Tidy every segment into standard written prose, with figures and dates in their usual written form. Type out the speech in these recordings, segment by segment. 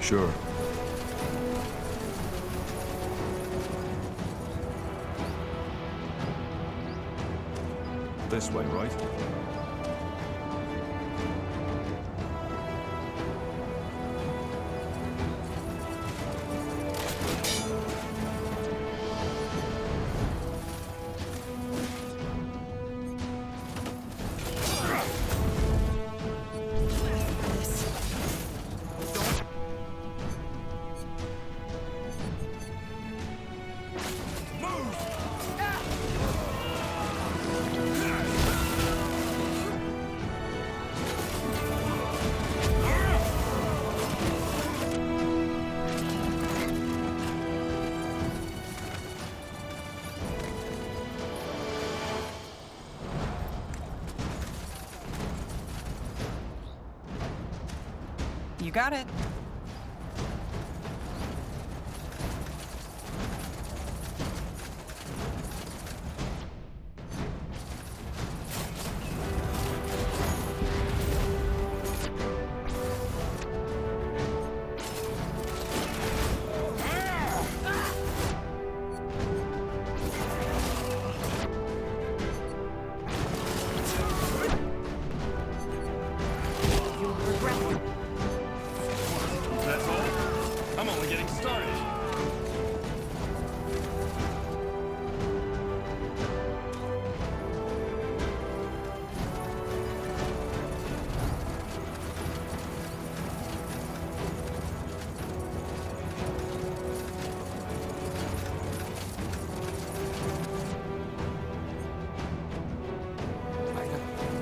Sure. This way, right? You got it. That's all? I'm only getting started.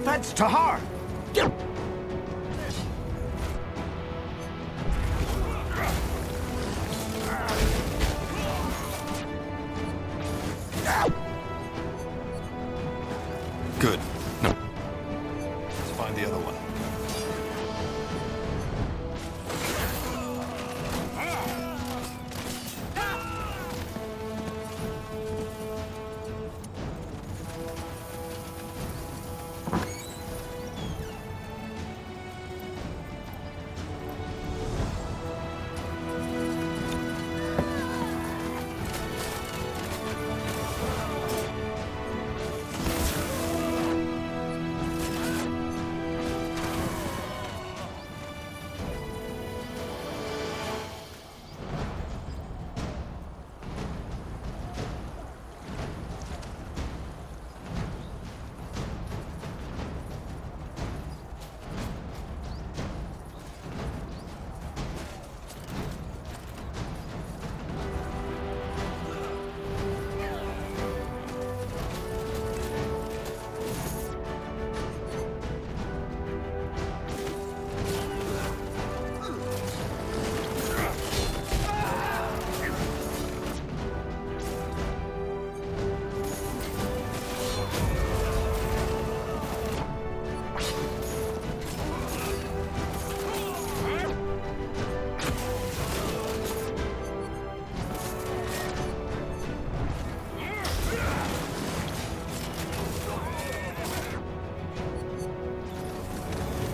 That's Tahar! Good. No. Let's find the other one.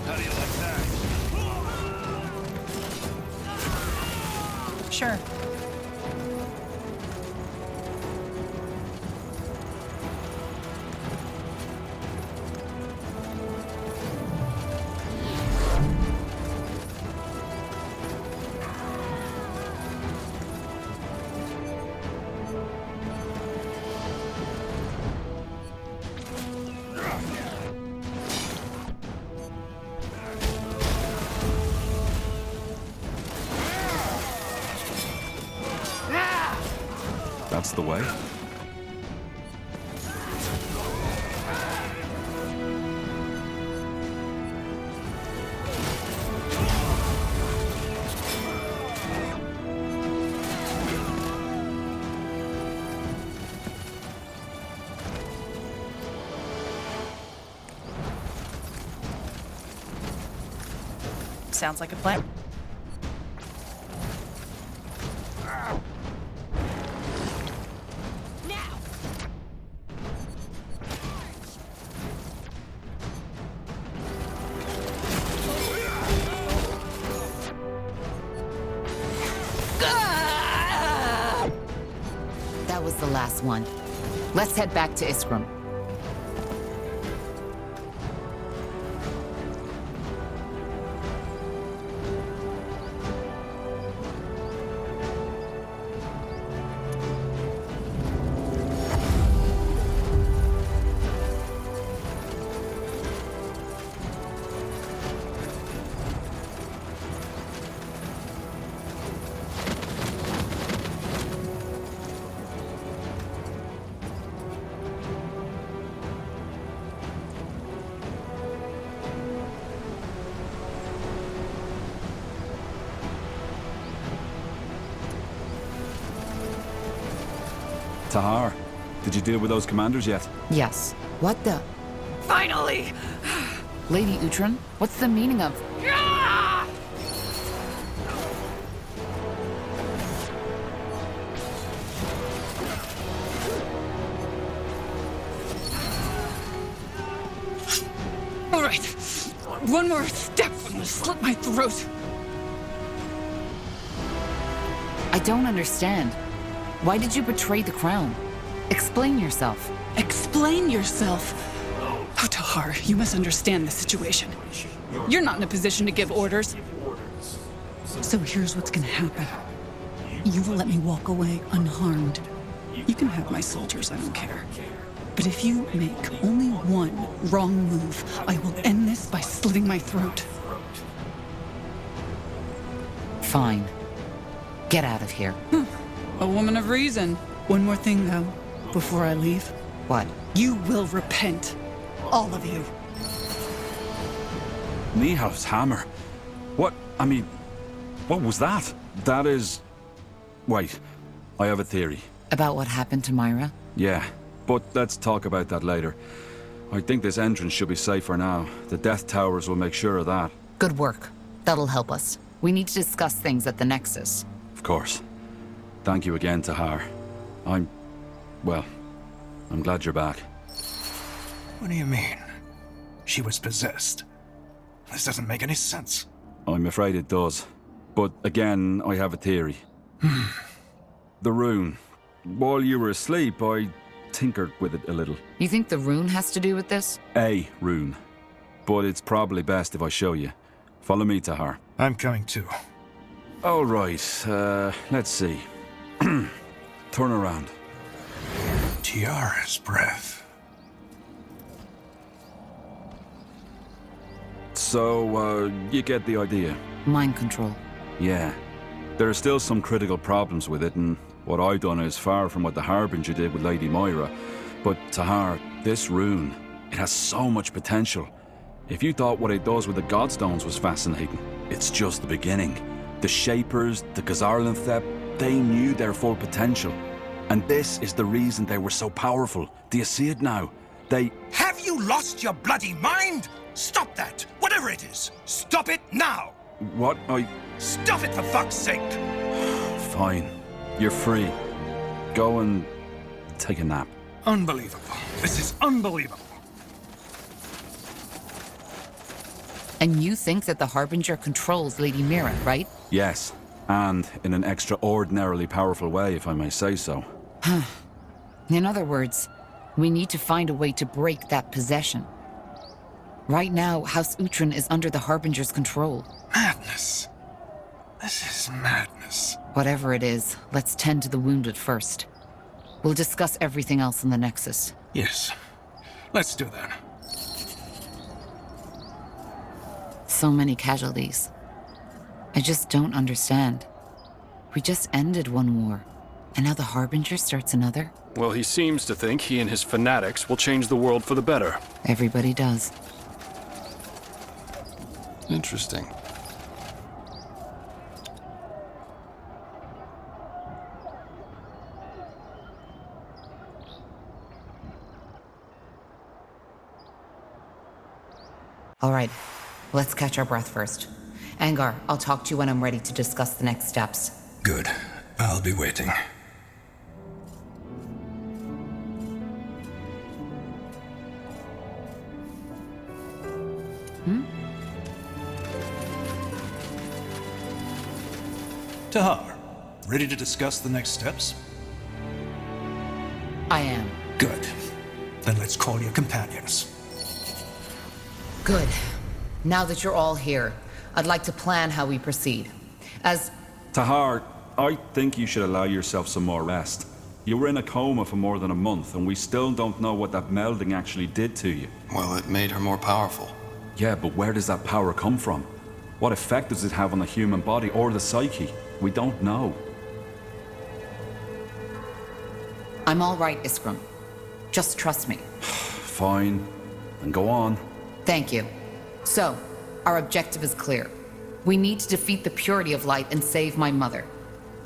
How do you like that? Sure. That's the way. Sounds like a plan. last one. Let's head back to Iskram. Tahar, did you deal with those commanders yet? Yes. What the? Finally! Lady Uhtred, what's the meaning of... All right. One more step, I'm gonna slit my throat. I don't understand. Why did you betray the crown? Explain yourself. Explain yourself. Oh, Tahar, you must understand the situation. You're not in a position to give orders. So here's what's gonna happen. You will let me walk away unharmed. You can have my soldiers, I don't care. But if you make only one wrong move, I will end this by slitting my throat. Fine. Get out of here. A woman of reason. One more thing, though, before I leave. What? You will repent. All of you. Nihal's hammer. What was that? That is... Wait, I have a theory. About what happened to Myra? Yeah, but let's talk about that later. I think this entrance should be safe for now. The Death Towers will make sure of that. Good work. That'll help us. We need to discuss things at the Nexus. Of course. Thank you again, Tahar. I'm glad you're back. What do you mean? She was possessed. This doesn't make any sense. I'm afraid it does. But again, I have a theory. The rune. While you were asleep, I tinkered with it a little. You think the rune has to do with this? A rune. But it's probably best if I show you. Follow me, Tahar. I'm coming too. All right, let's see. Turn around. Tiara's breath. So, you get the idea? Mind control. Yeah. There are still some critical problems with it, and what I've done is far from what the Harbinger did with Lady Moira. But, Tahar, this rune, it has so much potential. If you thought what it does with the Godstones was fascinating, it's just the beginning. The Shapers, the Gazarlanthep, they knew their full potential. And this is the reason they were so powerful. Do you see it now? They... Have you lost your bloody mind? Stop that! Whatever it is! Stop it now! What? Stop it for fuck's sake! Fine. You're free. Go and take a nap. Unbelievable. This is unbelievable. And you think that the Harbinger controls Lady Mira, right? Yes. And in an extraordinarily powerful way, if I may say so. In other words, we need to find a way to break that possession. Right now, House Uhtred is under the Harbinger's control. Madness. This is madness. Whatever it is, let's tend to the wounded first. We'll discuss everything else in the Nexus. Yes. Let's do that. So many casualties. I just don't understand. We just ended one war, and now the Harbinger starts another? Well, he seems to think he and his fanatics will change the world for the better. Everybody does. Interesting. All right, let's catch our breath first. Angar, I'll talk to you when I'm ready to discuss the next steps. Good. I'll be waiting. Tahar, ready to discuss the next steps? I am. Good. Then let's call your companions. Good. Now that you're all here, I'd like to plan how we proceed. As... Tahar, I think you should allow yourself some more rest. You were in a coma for more than a month, and we still don't know what that melding actually did to you. Well, it made her more powerful. Yeah, but where does that power come from? What effect does it have on the human body or the psyche? We don't know. I'm all right, Iskram. Just trust me. Fine. Then go on. Thank you. So, our objective is clear. We need to defeat the purity of light and save my mother.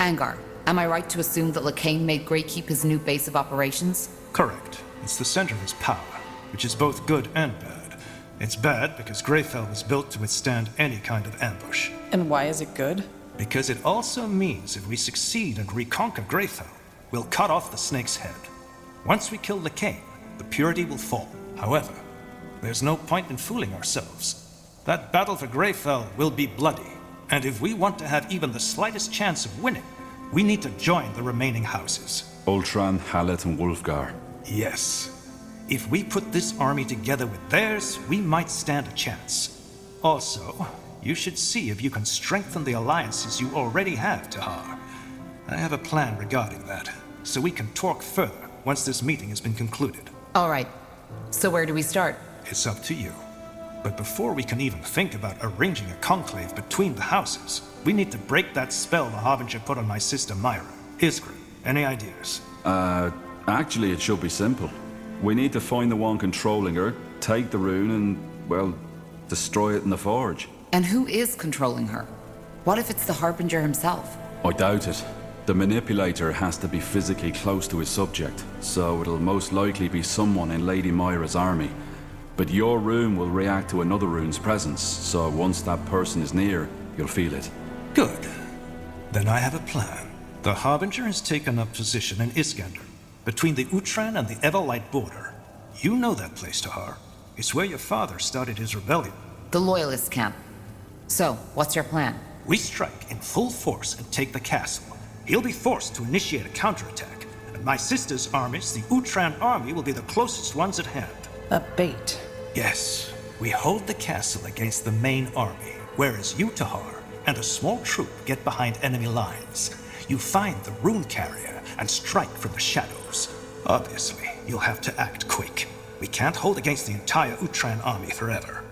Angar, am I right to assume that Lacane made Greykeep his new base of operations? Correct. It's the center of his power, which is both good and bad. It's bad because Greyfell was built to withstand any kind of ambush. And why is it good? Because it also means if we succeed and reconquer Greyfell, we'll cut off the snake's head. Once we kill Lacane, the purity will fall. However, there's no point in fooling ourselves. That battle for Greyfell will be bloody, and if we want to have even the slightest chance of winning, we need to join the remaining houses. Ultran, Hallet, and Wulfgar. Yes. If we put this army together with theirs, we might stand a chance. Also, you should see if you can strengthen the alliances you already have, Tahar. I have a plan regarding that, so we can talk further once this meeting has been concluded. All right. So where do we start? It's up to you. But before we can even think about arranging a conclave between the houses, we need to break that spell the Harbinger put on my sister Myra. Iskra, any ideas? Actually, it should be simple. We need to find the one controlling her, take the rune, and, well, destroy it in the forge. And who is controlling her? What if it's the Harbinger himself? I doubt it. The manipulator has to be physically close to his subject, so it'll most likely be someone in Lady Myra's army. But your rune will react to another rune's presence, so once that person is near, you'll feel it. Good. Then I have a plan. The Harbinger has taken up position in Iskander, between the Utran and the Everlight border. You know that place, Tahar. It's where your father started his rebellion. The Loyalist camp. So, what's your plan? We strike in full force and take the castle. He'll be forced to initiate a counterattack, and my sister's armies, the Utran army, will be the closest ones at hand. A bait. Yes, we hold the castle against the main army, whereas you, Tahar, and a small troop get behind enemy lines. You find the rune carrier and strike from the shadows. Obviously, you'll have to act quick. We can't hold against the entire Utran army forever.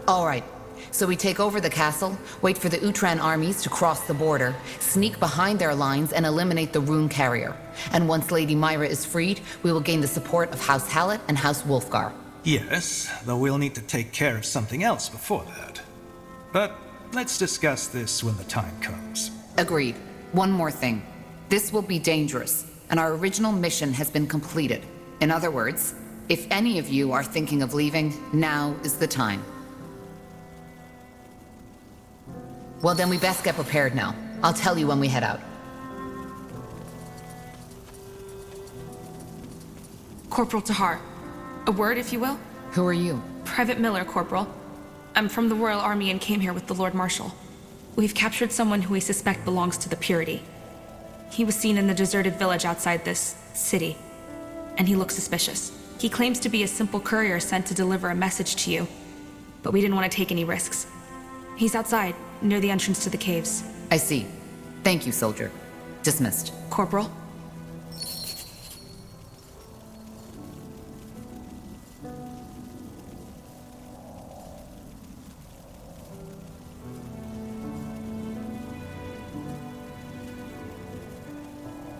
All right. So we take over the castle, wait for the Utran armies to cross the border, sneak behind their lines, and eliminate the rune carrier. And once Lady Myra is freed, we will gain the support of House Hallett and House Wulfgar. Yes, though we'll need to take care of something else before that. But let's discuss this when the time comes. Agreed. One more thing. This will be dangerous, and our original mission has been completed. In other words, if any of you are thinking of leaving, now is the time. Well, then we best get prepared now. I'll tell you when we head out. Corporal Tahar. A word, if you will? Who are you? Private Miller, Corporal. I'm from the Royal Army and came here with the Lord Marshal. We've captured someone who we suspect belongs to the Purity. He was seen in the deserted village outside this city, and he looks suspicious. He claims to be a simple courier sent to deliver a message to you, but we didn't want to take any risks. He's outside, near the entrance to the caves. I see. Thank you, soldier. Dismissed. Corporal?